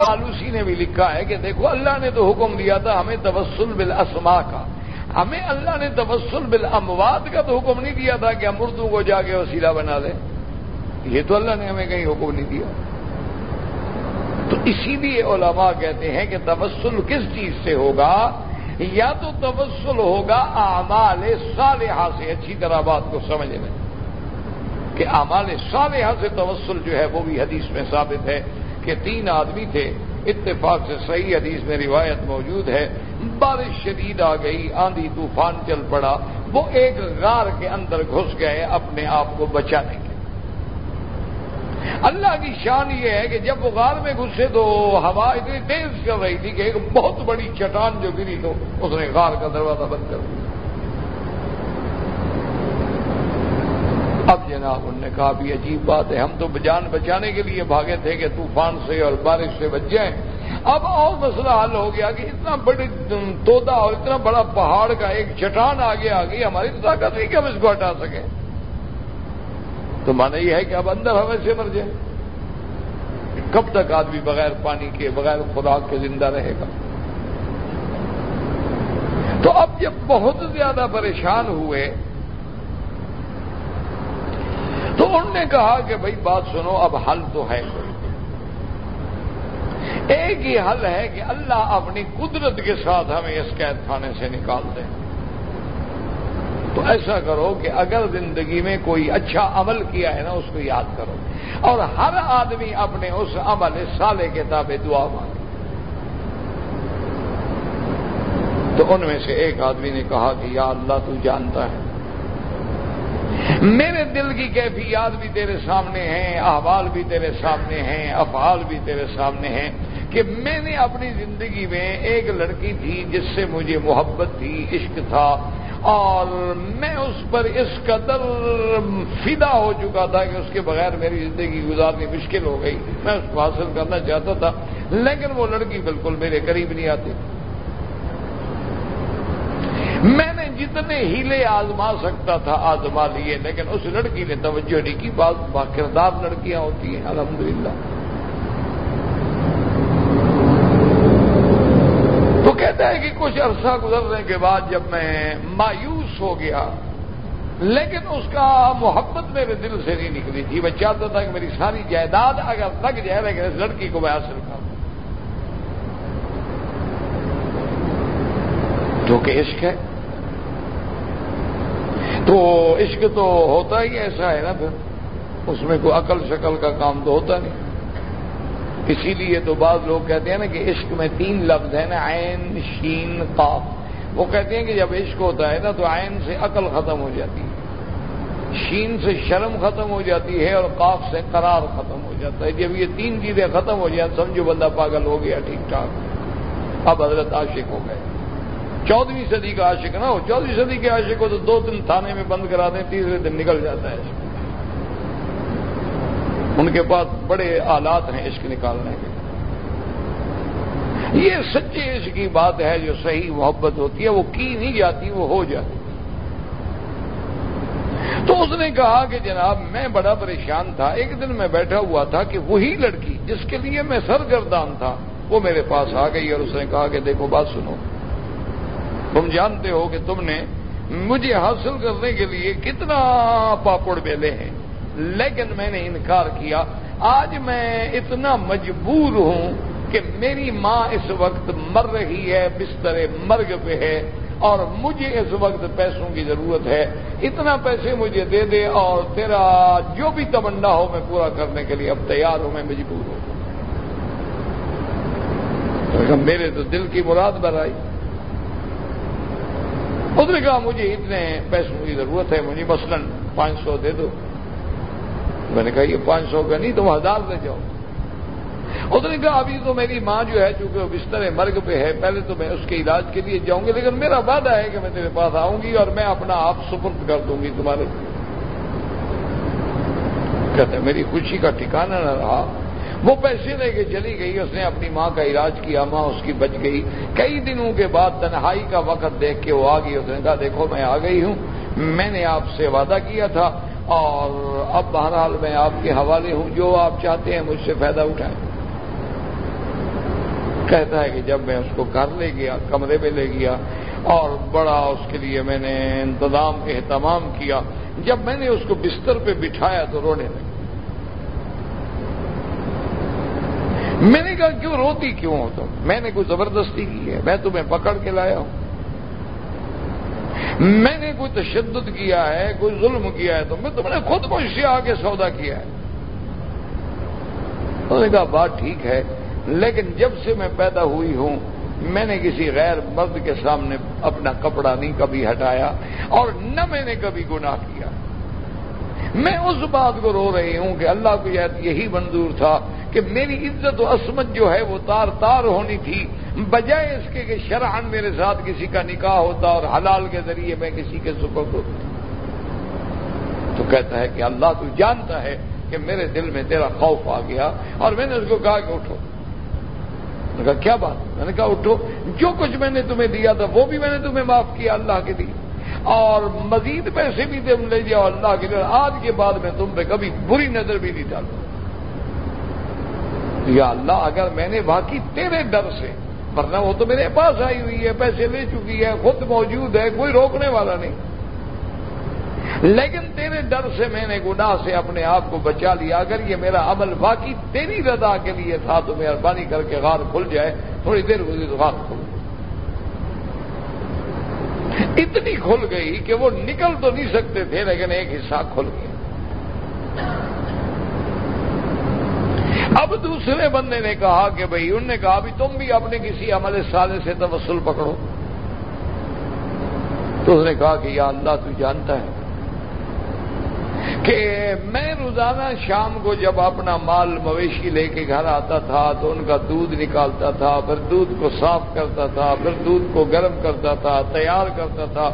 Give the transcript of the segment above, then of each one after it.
آلوسی نے بھی لکھا ہے کہ دیکھو اللہ نے تو حکم دیا تھا ہمیں توسل بالاسماء کا، ہمیں اللہ نے توسل بالاموات کا تو حکم نہیں دیا تھا کہ ہم مردوں کو جا کے وسیلہ بنا لیں، یہ تو اللہ نے ہمیں کہیں حکم نہیں دیا۔ تو اسی لیے علماء کہتے ہیں کہ توسل کس چیز سے ہوگا؟ یا تو توسل ہوگا اعمال صالحہ سے، اچھی طرح بات کو سمجھ لیں کہ اعمال صالحہ سے توسل جو ہے وہ بھی حدیث میں ثابت ہے کہ 3 آدمی تھے، اتفاق سے صحیح حدیث میں روایت موجود ہے، بارش شدید آ گئی، آندھی طوفان چل پڑا، وہ ایک غار کے اندر گھس گئے اپنے آپ کو بچانے کے۔ اللہ کی شان یہ ہے کہ جب وہ غار میں گھسے تو ہوا اتنی تیز چل رہی تھی کہ ایک بہت بڑی چٹان جو گری تو اس نے غار کا دروازہ بند کر دیا۔ اب جناب انہوں نے کہا بھی عجیب بات ہے، ہم تو جان بچانے کے لیے بھاگے تھے کہ طوفان سے اور بارش سے بچ جائیں، اب اور مسئلہ حل ہو گیا کہ اتنا بڑی تودا اور اتنا بڑا پہاڑ کا ایک چٹان آگے آ گئی، ہماری طاقت نہیں کہ ہم اس کو ہٹا سکیں۔ تو مانا یہ ہے کہ اب اندر ہمیں سے مر جائیں، کب تک آدمی بغیر پانی کے بغیر خوراک کے زندہ رہے گا؟ تو اب جب بہت زیادہ پریشان ہوئے تو انہوں نے کہا کہ بھائی بات سنو، اب حل تو ہے کوئی، ایک ہی حل ہے کہ اللہ اپنی قدرت کے ساتھ ہمیں اس قید خانے سے نکال دے۔ تو ایسا کرو کہ اگر زندگی میں کوئی اچھا عمل کیا ہے نا اس کو یاد کرو، اور ہر آدمی اپنے اس عمل صالح کے تابع دعا مانگے۔ تو ان میں سے ایک آدمی نے کہا کہ یا اللہ تو جانتا ہے، میرے دل کی کیفیات بھی تیرے سامنے ہیں، احوال بھی تیرے سامنے ہیں، افعال بھی تیرے سامنے ہیں کہ میں نے اپنی زندگی میں ایک لڑکی تھی جس سے مجھے محبت تھی، عشق تھا، اور میں اس پر اس قدر فدا ہو چکا تھا کہ اس کے بغیر میری زندگی گزارنی مشکل ہو گئی، میں اس کو حاصل کرنا چاہتا تھا لیکن وہ لڑکی بالکل میرے قریب نہیں آتی۔ میں نے جتنے ہیلے آزما سکتا تھا آزما لیے لیکن اس لڑکی نے توجہ نہیں کی۔ بعض باکردار لڑکیاں ہوتی ہیں الحمدللہ۔ تو کہتا ہے کہ کچھ عرصہ گزرنے کے بعد جب میں مایوس ہو گیا لیکن اس کا محبت میرے دل سے نہیں نکلی تھی، میں چاہتا تھا کہ میری ساری جائیداد اگر لگ جائے لیکن اس لڑکی کو میں حاصل کروں، جو کہ عشق ہے۔ تو عشق تو ہوتا ہی ایسا ہے نا، پھر اس میں کوئی عقل شکل کا کام تو ہوتا نہیں۔ اسی لیے تو بعض لوگ کہتے ہیں نا کہ عشق میں 3 لفظ ہیں نا، عین شین قاف۔ وہ کہتے ہیں کہ جب عشق ہوتا ہے نا تو عین سے عقل ختم ہو جاتی ہے، شین سے شرم ختم ہو جاتی ہے، اور قاف سے قرار ختم ہو جاتا ہے۔ جب یہ 3 چیزیں ختم ہو جائیں سمجھو بندہ پاگل ہو گیا، ٹھیک ٹھاک، اب حضرت عاشق ہو گئے۔ 14ویں صدی کا عاشق نہ ہو، 14ویں صدی کے عاشق کو تو 2 دن تھانے میں بند کرا دیں، تیسرے دن نکل جاتا ہے عشق۔ ان کے پاس بڑے آلات ہیں عشق نکالنے کے۔ یہ سچے عشق کی بات ہے، جو صحیح محبت ہوتی ہے وہ کی نہیں جاتی، وہ ہو جاتی۔ تو اس نے کہا کہ جناب میں بڑا پریشان تھا، ایک دن میں بیٹھا ہوا تھا کہ وہی لڑکی جس کے لیے میں سرگردان تھا وہ میرے پاس آ گئی، اور اس نے کہا کہ دیکھو بات سنو، تم جانتے ہو کہ تم نے مجھے حاصل کرنے کے لیے کتنا پاپڑ بیلے ہیں لیکن میں نے انکار کیا۔ آج میں اتنا مجبور ہوں کہ میری ماں اس وقت مر رہی ہے، بستر مرگ پہ ہے، اور مجھے اس وقت پیسوں کی ضرورت ہے، اتنا پیسے مجھے دے دے اور تیرا جو بھی تمنا ہو میں پورا کرنے کے لیے اب تیار ہوں، میں مجبور ہوں۔ میرے تو دل کی مراد برائی۔ اس نے کہا مجھے اتنے پیسوں کی ضرورت ہے، مجھے مثلاً 500 دے دو۔ میں نے کہا یہ 500 کا نہیں، تم 1000 دے جاؤ۔ اس نے کہا ابھی تو میری ماں جو ہے چونکہ وہ بستر مرگ پہ ہے، پہلے تو میں اس کے علاج کے لیے جاؤں گی، لیکن میرا وعدہ ہے کہ میں تیرے پاس آؤں گی اور میں اپنا آپ سپرد کر دوں گی تمہارے۔ کہتے ہیں میری خوشی کا ٹھکانہ نہ رہا، وہ پیسے لے کے چلی گئی، اس نے اپنی ماں کا علاج کیا، ماں اس کی بچ گئی۔ کئی دنوں کے بعد تنہائی کا وقت دیکھ کے وہ آ گئی، اس نے کہا دیکھو میں آ گئی ہوں، میں نے آپ سے وعدہ کیا تھا اور اب بہرحال میں آپ کے حوالے ہوں، جو آپ چاہتے ہیں مجھ سے فائدہ اٹھائیں۔ کہتا ہے کہ جب میں اس کو گھر لے گیا، کمرے میں لے گیا اور بڑا اس کے لیے میں نے انتظام اہتمام کیا، جب میں نے اس کو بستر پہ بٹھایا تو رونے لگا۔ میں نے کہا کیوں روتی کیوں ہو تم؟ میں نے کوئی زبردستی کی ہے؟ میں تمہیں پکڑ کے لایا ہوں؟ میں نے کوئی تشدد کیا ہے، کوئی ظلم کیا ہے؟ تم نے خود مجھ سے آگے سودا کیا ہے۔ انہوں نے کہا بات ٹھیک ہے، لیکن جب سے میں پیدا ہوئی ہوں میں نے کسی غیر مرد کے سامنے اپنا کپڑا نہیں کبھی ہٹایا اور نہ میں نے کبھی گناہ کیا۔ میں اس بات کو رو رہی ہوں کہ اللہ کو یہی منظور تھا کہ میری عزت و عصمت جو ہے وہ تار تار ہونی تھی، بجائے اس کے کہ شرعاً میرے ساتھ کسی کا نکاح ہوتا اور حلال کے ذریعے میں کسی کے سپرد ہوتا۔ تو کہتا ہے کہ اللہ تو جانتا ہے کہ میرے دل میں تیرا خوف آ گیا اور میں نے اس کو کہا کہ اٹھو۔ میں نے کہا کیا بات؟ میں نے کہا اٹھو، جو کچھ میں نے تمہیں دیا تھا وہ بھی میں نے تمہیں معاف کیا اللہ کے لیے، اور مزید پیسے بھی تم لے جاؤ اللہ کے لیے، آج کے بعد میں تم پہ کبھی بری نظر بھی نہیں ڈالوں۔ یا اللہ اگر میں نے واقعی تیرے ڈر سے، ورنہ وہ تو میرے پاس آئی ہوئی ہے، پیسے لے چکی ہے، خود موجود ہے، کوئی روکنے والا نہیں، لیکن تیرے ڈر سے میں نے گناہ سے اپنے آپ کو بچا لیا، اگر یہ میرا عمل واقعی تیری رضا کے لیے تھا تو مہربانی کر کے غار کھل جائے۔ تھوڑی دیر گزری تو غار کھل گئی، اتنی کھل گئی کہ وہ نکل تو نہیں سکتے تھے لیکن ایک حصہ کھل گیا۔ اب دوسرے بندے نے کہا کہ بھئی، انہوں نے کہا بھی تم بھی اپنے کسی عمل صالح سے توسل پکڑو۔ تو اس نے کہا کہ یا اللہ تو جانتا ہے کہ میں روزانہ شام کو جب اپنا مال مویشی لے کے گھر آتا تھا تو ان کا دودھ نکالتا تھا، پھر دودھ کو صاف کرتا تھا، پھر دودھ کو گرم کرتا تھا، تیار کرتا تھا،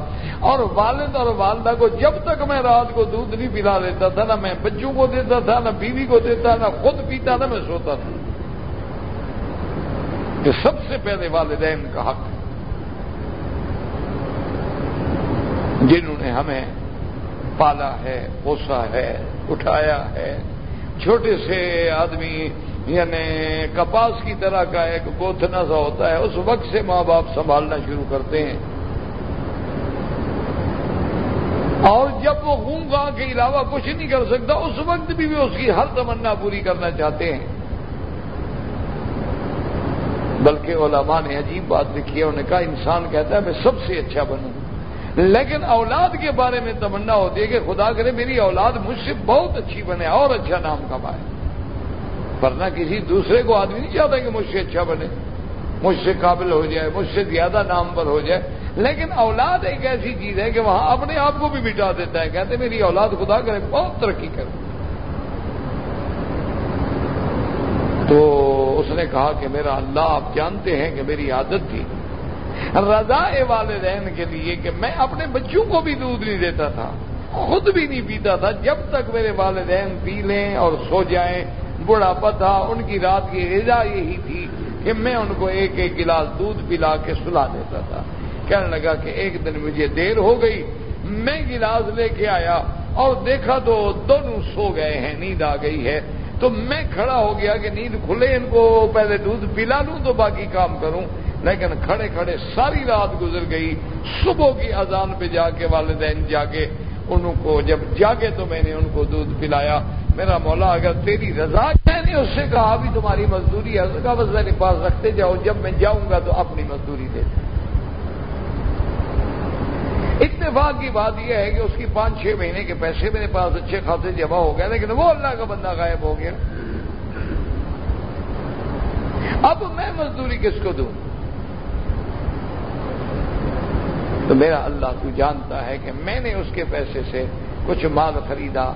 اور والد اور والدہ کو جب تک میں رات کو دودھ نہیں پلا لیتا تھا، نہ میں بچوں کو دیتا تھا، نہ بیوی کو دیتا، نہ خود پیتا، نہ میں سوتا تھا۔ کہ سب سے پہلے والدین کا حق ہے جنہوں نے ہمیں پالا ہے، پوسا ہے، اٹھایا ہے۔ چھوٹے سے آدمی یعنی کپاس کی طرح کا ایک گوتھنا سا ہوتا ہے، اس وقت سے ماں باپ سنبھالنا شروع کرتے ہیں، اور جب وہ غون گاں کے علاوہ کچھ نہیں کر سکتا اس وقت بھی وہ اس کی ہر تمنا پوری کرنا چاہتے ہیں۔ بلکہ علماء نے عجیب بات لکھی ہے، انہوں نے کہا انسان کہتا ہے میں سب سے اچھا بنوں، لیکن اولاد کے بارے میں تمنا ہوتی ہے کہ خدا کرے میری اولاد مجھ سے بہت اچھی بنے اور اچھا نام کمائے، ورنہ کسی دوسرے کو آدمی نہیں چاہتا کہ مجھ سے اچھا بنے، مجھ سے قابل ہو جائے، مجھ سے زیادہ نامور ہو جائے۔ لیکن اولاد ایک ایسی چیز ہے کہ وہاں اپنے آپ کو بھی مٹا دیتا ہے، کہتے میری اولاد خدا کرے بہت ترقی کرے۔ تو اس نے کہا کہ میرا اللہ آپ جانتے ہیں کہ میری عادت تھی رضا والدین کے لیے کہ میں اپنے بچوں کو بھی دودھ نہیں دیتا تھا، خود بھی نہیں پیتا تھا، جب تک میرے والدین پی لیں اور سو جائیں۔ بڑھاپا تھا، ان کی رات کی غذا یہی تھی کہ میں ان کو ایک ایک گلاس دودھ پلا کے سلا دیتا تھا۔ کہنے لگا کہ ایک دن مجھے دیر ہو گئی، میں گلاس لے کے آیا اور دیکھا تو دونوں سو گئے ہیں، نیند آ گئی ہے، تو میں کھڑا ہو گیا کہ نیند کھلے ان کو پہلے دودھ پلا لوں تو باقی کام کروں، لیکن کھڑے کھڑے ساری رات گزر گئی۔ صبح کی اذان پہ جا کے والدین جاگے، ان کو جب جاگے تو میں نے ان کو دودھ پلایا۔ میرا مولا اگر تیری رضا، میں نے اس سے کہا بھی تمہاری مزدوری ہے، اس نے کہا بس میرے پاس رکھتے جاؤ، جب میں جاؤں گا تو اپنی مزدوری دے۔ اتفاق کی بات یہ ہے کہ اس کی 5-6 مہینے کے پیسے میرے پاس اچھے خاصے جمع ہو گئے، لیکن وہ اللہ کا بندہ غائب ہو گیا۔ اب میں مزدوری کس کو دوں؟ تو میرا اللہ تو جانتا ہے کہ میں نے اس کے پیسے سے کچھ مال خریدا،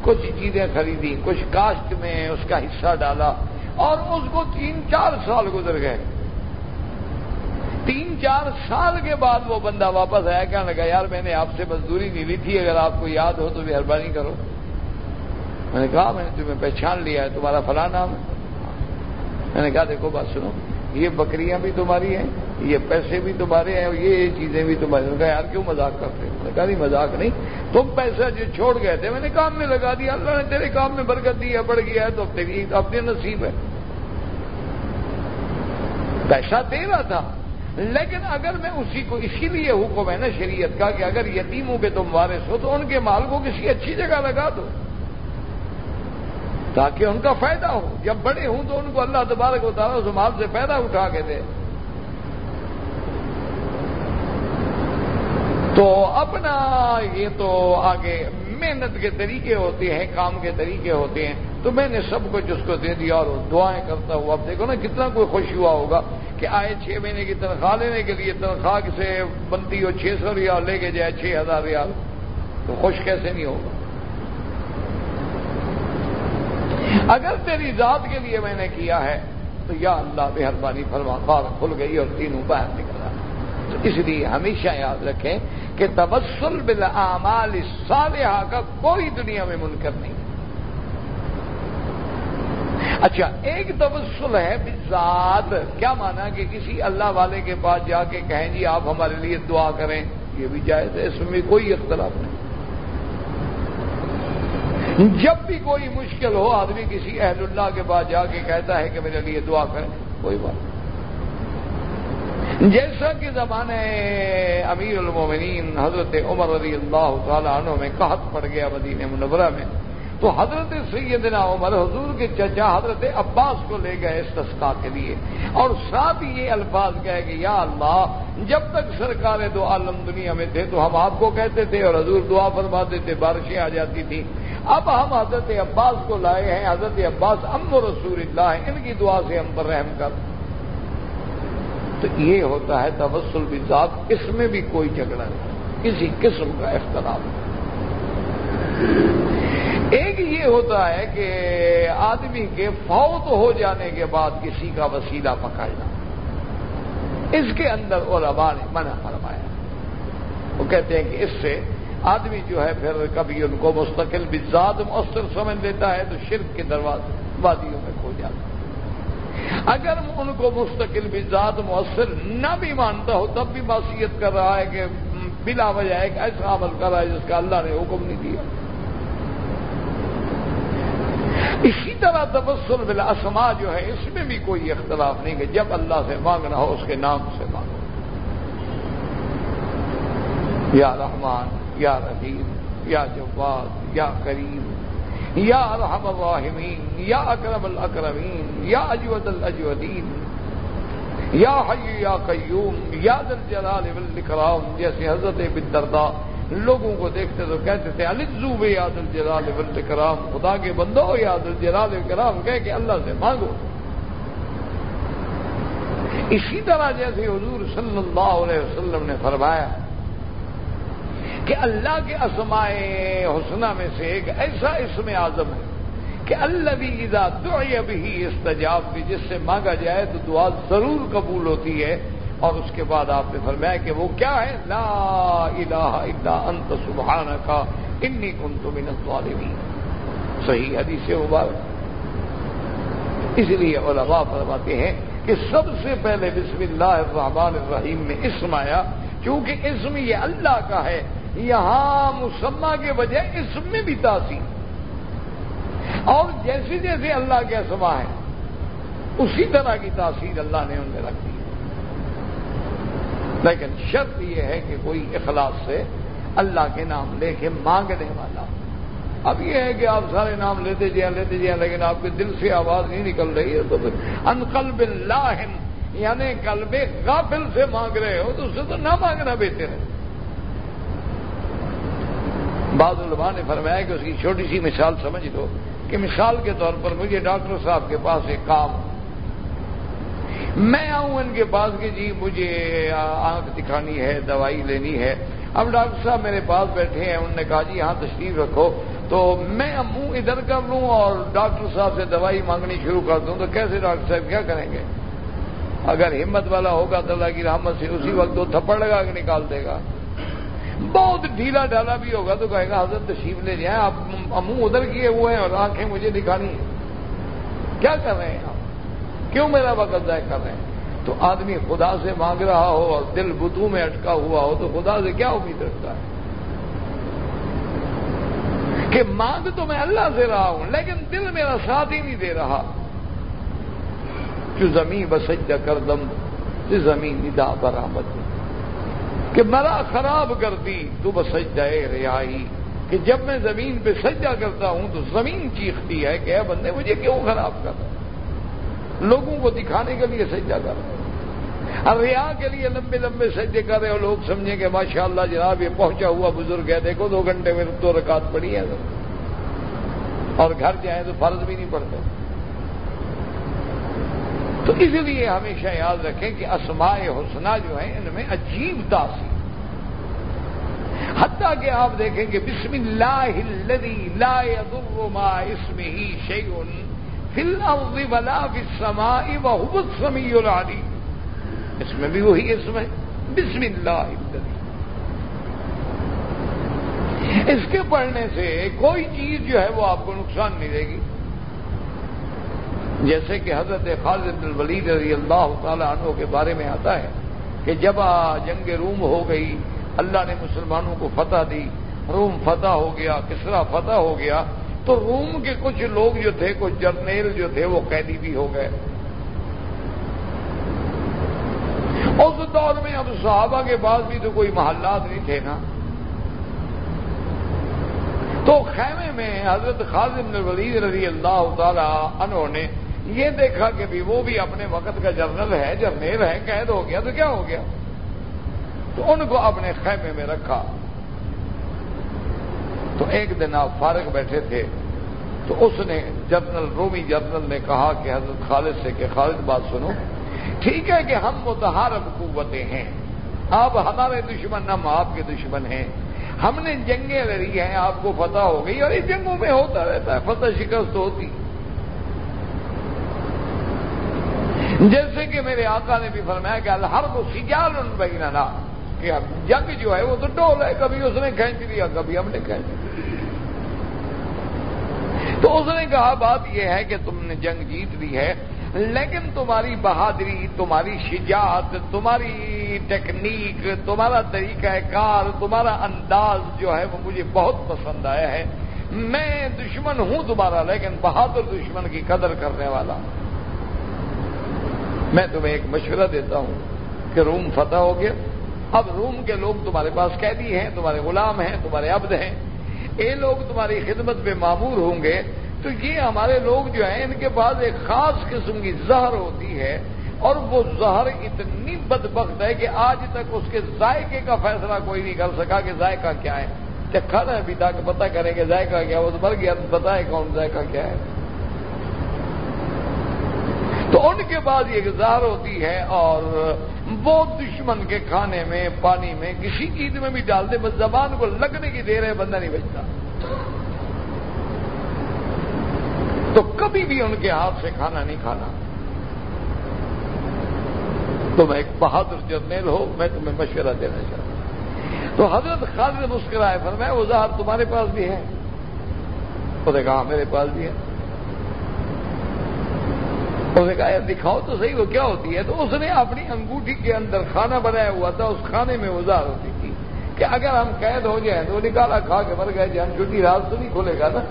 کچھ چیزیں خریدی، کچھ کاشت میں اس کا حصہ ڈالا، اور اس کو 3-4 سال گزر گئے۔ 3-4 سال کے بعد وہ بندہ واپس آیا، کہنے لگا یار میں نے آپ سے مزدوری نہیں لی تھی، اگر آپ کو یاد ہو تو مہربانی کرو۔ میں نے کہا میں نے تمہیں پہچان لیا ہے، تمہارا فلاں نام ہے۔ میں نے کہا دیکھو بات سنو، یہ بکریاں بھی تمہاری ہیں، یہ پیسے بھی تمہارے ہیں، اور یہ چیزیں بھی تمہاری۔ میں نے کہا یار کیوں مذاق کرتے ہیں؟ میں نے کہا نہیں مذاق نہیں، تم پیسہ جو چھوڑ گئے تھے میں نے کام میں لگا دیا، اللہ نے تیرے کام میں برکت دی ہے، بڑھ گیا ہے، تو تیری اپنے نصیب ہے۔ پیسہ دے رہا تھا، لیکن اگر میں اسی کو، اسی لیے حکم ہے نا شریعت کا کہ اگر یتیموں کے تم وارث ہو تو ان کے مال کو کسی اچھی جگہ لگا دو تاکہ ان کا فائدہ ہو، جب بڑے ہوں تو ان کو اللہ تبارک و تعالیٰ اس مال سے فائدہ اٹھا کے دے۔ تو اپنا یہ تو آگے محنت کے طریقے ہوتے ہیں، کام کے طریقے ہوتے ہیں، تو میں نے سب کچھ اس کو دے دیا اور دعائیں کرتا ہوں۔ اب دیکھو نا کتنا کوئی خوش ہوا ہوگا کہ آئے 6 مہینے کی تنخواہ لینے کے لیے، تنخواہ سے بنتی ہو 600 ریال، لے کے جائے 6000 ریال، تو خوش کیسے نہیں ہوگا؟ اگر تیری ذات کے لیے میں نے کیا ہے تو یا اللہ مہربانی فرما، بار کھل گئی اور تینوں باہر نکلا۔ تو اس لیے ہمیشہ یاد رکھیں کہ توسل بالاعمال الصالحہ کا کوئی دنیا میں منکر نہیں۔ اچھا، ایک توسل ہے بذات، کیا مانا کہ کسی اللہ والے کے پاس جا کے کہیں جی آپ ہمارے لیے دعا کریں، یہ بھی جائز ہے، اس میں کوئی اختلاف نہیں۔ جب بھی کوئی مشکل ہو آدمی کسی اہل اللہ کے پاس جا کے کہتا ہے کہ میرے لیے دعا کریں، کوئی بات نہیں۔ جیسا کہ زمانے امیر المومنین حضرت عمر رضی اللہ تعالیٰ عنہ میں قحط پڑ گیا مدینہ منورہ میں، تو حضرت سیدنا عمر حضور کے چچا حضرت عباس کو لے گئے استسقاء کے لیے، اور ساتھ یہ الفاظ کہے کہ یا اللہ، جب تک سرکار دو عالم دنیا میں تھے تو ہم آپ کو کہتے تھے اور حضور دعا فرماتے تھے، بارشیں آ جاتی تھیں، اب ہم حضرت عباس کو لائے ہیں، حضرت عباس ام رسول اللہ ہیں، ان کی دعا سے ہم پر رحم کر۔ تو یہ ہوتا ہے توسل بذات، اس میں بھی کوئی جھگڑا نہیں، کسی قسم کا اختلاف نہیں۔ ایک یہ ہوتا ہے کہ آدمی کے فوت ہو جانے کے بعد کسی کا وسیلہ پکڑنا، اس کے اندر علماء نے منع فرمایا۔ وہ کہتے ہیں کہ اس سے آدمی جو ہے پھر کبھی ان کو مستقل بذات مؤثر سمجھ لیتا ہے تو شرک کے دروازے وادیوں میں کھو جاتا ہے۔ اگر ان کو مستقل بذات مؤثر نہ بھی مانتا ہو تب بھی معصیت کر رہا ہے کہ بلا وجہ ایک ایسا عمل کر رہا ہے جس کا اللہ نے حکم نہیں دیا۔ اسی طرح توسل بالاسماء جو ہے، اس میں بھی کوئی اختلاف نہیں کہ جب اللہ سے مانگنا ہو اس کے نام سے مانگو، یا رحمان، یا رحیم، یا جواد، یا کریم، یا ارحم الراحمین، یا اکرم الاکرمین، یا اجود الاجودین، یا حی یا قیوم، یا ذا الجلال والاکرام، جیسے حضرت ابی الدرداء لوگوں کو دیکھتے تو کہتے تھے الذو یا ذا الجلال والاکرام، خدا کے بندو یا ذا الجلال والاکرام کہہ کے اللہ سے مانگو۔ اسی طرح جیسے حضور صلی اللہ علیہ وسلم نے فرمایا کہ اللہ کے اسماء حسنہ میں سے ایک ایسا اسم اعظم ہے کہ الذی اذا دعی بہ استجاب، بھی جس سے مانگا جائے تو دعا ضرور قبول ہوتی ہے۔ اور اس کے بعد آپ نے فرمایا کہ وہ کیا ہے؟ لا الہ الا انت سبحانک انی کنت من الظالمین، صحیح حدیث مبارک۔ اس لیے علماء فرماتے ہیں کہ سب سے پہلے بسم اللہ الرحمن الرحیم میں اسم آیا، کیونکہ اسم یہ اللہ کا ہے، یہاں مسمى کے بجائے اسم میں بھی تاثیر، اور جیسے جیسے اللہ کے اسماء ہیں اسی طرح کی تاثیر اللہ نے ان میں رکھ دی۔ لیکن شرط یہ ہے کہ کوئی اخلاص سے اللہ کے نام لے کے مانگنے والا۔ اب یہ ہے کہ آپ سارے نام لیتے جائیں لیکن آپ کے دل سے آواز نہیں نکل رہی ہے، تو ان قلب لاہن، یعنی قلب غافل سے مانگ رہے ہو تو اس سے تو نہ مانگنا بہتر ہے۔ بعض علماء نے فرمایا کہ اس کی چھوٹی سی مثال سمجھ لو کہ مثال کے طور پر مجھے ڈاکٹر صاحب کے پاس ایک کام، میں آؤں ان کے پاس کہ جی مجھے آنکھ دکھانی ہے، دوائی لینی ہے۔ اب ڈاکٹر صاحب میرے پاس بیٹھے ہیں، انہوں نے کہا جی یہاں تشریف رکھو، تو میں منہ ادھر کر لوں اور ڈاکٹر صاحب سے دوائی مانگنی شروع کر دوں تو کیسے ڈاکٹر صاحب کیا کریں گے؟ اگر ہمت والا ہوگا تو اللہ کی رحمت سے اسی وقت 2 تھپڑ لگا کے نکال دے گا۔ بہت ڈھیلا ڈھالا بھی ہوگا تو کہے گا حضرت تشریف لے جائیں، آپ منہ ادھر کیے ہوئے ہیں اور آنکھیں مجھے دکھانی ہیں، کیا کر رہے ہیں آپ؟ کیوں میرا وقت ضائع کر رہے ہیں؟ تو آدمی خدا سے مانگ رہا ہو اور دل بتوں میں اٹکا ہوا ہو تو خدا سے کیا امید رکھتا ہے؟ کہ مانگ تو میں اللہ سے رہا ہوں لیکن دل میرا ساتھ ہی نہیں دے رہا، جو زمین بسجدہ کردم زمین ندا برآمد کہ مرا خراب کر دی تو بسجدہ ریائی کہ جب میں زمین پہ سجدہ کرتا ہوں تو زمین چیختی ہے کہ اے بندے مجھے کیوں خراب کر رہا ہے؟ لوگوں کو دکھانے کے لیے سجدہ کر رہے ہو، اور ریا کے لیے لمبے لمبے سجدے کر رہے ہو، لوگ سمجھیں کہ ماشاءاللہ جناب یہ پہنچا ہوا بزرگ ہے، دیکھو 2 گھنٹے میں 2 رکعت پڑھی ہے اور گھر جائیں تو فرض بھی نہیں پڑتے۔ تو اس لیے ہمیشہ یاد رکھیں کہ اسماء حسنہ جو ہیں ان میں عجیب تاثیر، حتیٰ کہ آپ دیکھیں کہ بسم اللہ الذی لا یضر مع اسمہ شیء فی الارض ولا فی السماء وہو السمیع العلیم، اس میں بھی وہی اسم ہے بسم اللہ الذی۔ اس کے پڑھنے سے کوئی چیز جو ہے وہ آپ کو نقصان نہیں دے گی، جیسے کہ حضرت خالد بن الولید رضی اللہ تعالی عنہ کے بارے میں آتا ہے کہ جب جنگ روم ہو گئی، اللہ نے مسلمانوں کو فتح دی، روم فتح ہو گیا، کسرا فتح ہو گیا، تو روم کے کچھ لوگ جو تھے، کچھ جرنیل جو تھے وہ قیدی بھی ہو گئے۔ اس دور میں اب صحابہ کے پاس بھی تو کوئی محلات نہیں تھے نا، تو خیمے میں حضرت خالد بن الولید رضی اللہ تعالی عنہ نے یہ دیکھا کہ بھی وہ بھی اپنے وقت کا جرنل ہے، جرنیل ہے، قید ہو گیا تو کیا ہو گیا، تو ان کو اپنے خیمے میں رکھا۔ تو ایک دن آپ فارغ بیٹھے تھے تو اس نے جنرل، رومی جنرل نے کہا کہ حضرت خالد سے کہ خالد بات سنو، ٹھیک ہے کہ ہم متحارب قوتیں ہیں، آپ ہمارے دشمن، ہم آپ کے دشمن ہیں، ہم نے جنگیں لڑی ہیں، آپ کو فتح ہو گئی، اور اس جنگوں میں ہوتا رہتا ہے، فتح شکست ہوتی، جیسے کہ میرے آقا نے بھی فرمایا کہ الحرب سجال بیننا، کہ جنگ جو ہے وہ تو ڈول ہے، کبھی اس نے کھینچ لیا، کبھی ہم نے کھینچ لیا۔ تو اس نے کہا بات یہ ہے کہ تم نے جنگ جیت لی ہے، لیکن تمہاری بہادری، تمہاری شجاعت، تمہاری ٹیکنیک، تمہارا طریقہ کار، تمہارا انداز جو ہے وہ مجھے بہت پسند آیا ہے، میں دشمن ہوں تمہارا لیکن بہادر دشمن کی قدر کرنے والا، میں تمہیں ایک مشورہ دیتا ہوں کہ روم فتح ہو گیا، اب روم کے لوگ تمہارے پاس قیدی ہیں، تمہارے غلام ہیں، تمہارے عبد ہیں، یہ لوگ تمہاری خدمت پہ مامور ہوں گے، تو یہ ہمارے لوگ جو ہیں ان کے پاس ایک خاص قسم کی زہر ہوتی ہے، اور وہ زہر اتنی بدبخت ہے کہ آج تک اس کے ذائقے کا فیصلہ کوئی نہیں کر سکا کہ ذائقہ کیا ہے، چکھا نہ ابھی تک پتہ کریں کہ ذائقہ کیا، وہ تو مر گیا، بتائے کون ذائقہ کیا ہے۔ تو ان کے بعد یہ زہر ہوتی ہے، اور وہ دشمن کے کھانے میں، پانی میں، کسی چیز میں بھی ڈال دے، بس زبان کو لگنے کی دیر ہے، بندہ نہیں بچتا۔ تو کبھی بھی ان کے ہاتھ سے کھانا نہیں کھانا۔ تم ایک بہادر جرنیل ہو، میں تمہیں مشورہ دینا چاہتا ہوں۔ تو حضرت خالد مسکرائے، فرمایا وہ زہر تمہارے پاس بھی ہے؟ اس نے کہا میرے پاس بھی ہے۔ اس نے کہا دکھاؤ تو صحیح وہ کیا ہوتی ہے، تو اس نے اپنی انگوٹھی کے اندر کھانا بنایا ہوا تھا، اس کھانے میں وہ زہر ہوتی تھی کہ اگر ہم قید ہو جائیں تو نکالا، کھا کے مر گئے، جان چھٹی، راز تو نہیں کھولے گا نا۔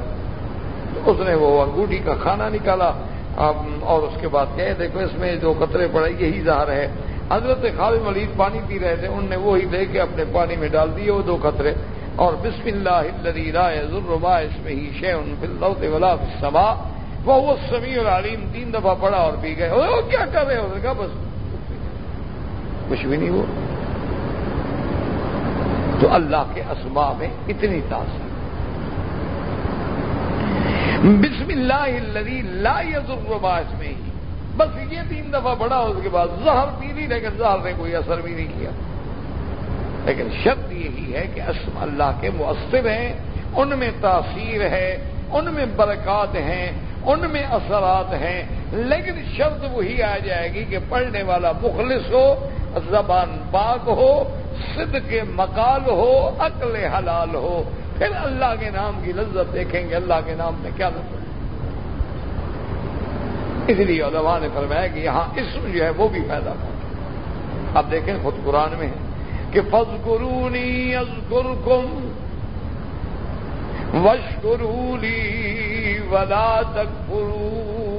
تو اس نے وہ انگوٹھی کا کھانا نکالا، اور اس کے بعد کہے دیکھو اس میں جو قطرے پڑے یہی زہر ہے۔ حضرت خالد ولید پانی پی رہے تھے، ان نے وہی لے کے اپنے پانی میں ڈال دیے وہ 2 قطرے، اور بسم اللہ الذی لا یضر مع اسمہ شیء فی الارض ولا فی السماء وہو السمیع العلیم 3 دفعہ پڑھا اور پی گئے۔ وہ کیا کر رہے ہو؟ نے کہا بس کچھ بھی نہیں ہوا۔ تو اللہ کے اسماء میں اتنی تاثیر، بسم اللہ الذی لا یضر مع اسمہ، بس یہ 3 دفعہ پڑھا، اس کے بعد زہر پی لی، لیکن زہر نے کوئی اثر بھی نہیں کیا۔ لیکن شرط یہی ہے کہ اسم اللہ کے مؤثر ہیں، ان میں تاثیر ہے، ان میں برکات ہیں، ان میں اثرات ہیں، لیکن شرط وہی آ جائے گی کہ پڑھنے والا مخلص ہو، زبان پاک ہو، صدق مقال ہو، عقل حلال ہو، پھر اللہ کے نام کی لذت دیکھیں گے، اللہ کے نام میں کیا لذت۔ اس لیے علماء نے فرمایا کہ یہاں اسم جو ہے وہ بھی پیدا ہو۔ اب دیکھیں خود قرآن میں ہے کہ فاذکرونی اذکرکم واشکروا لی ولا تکفرون،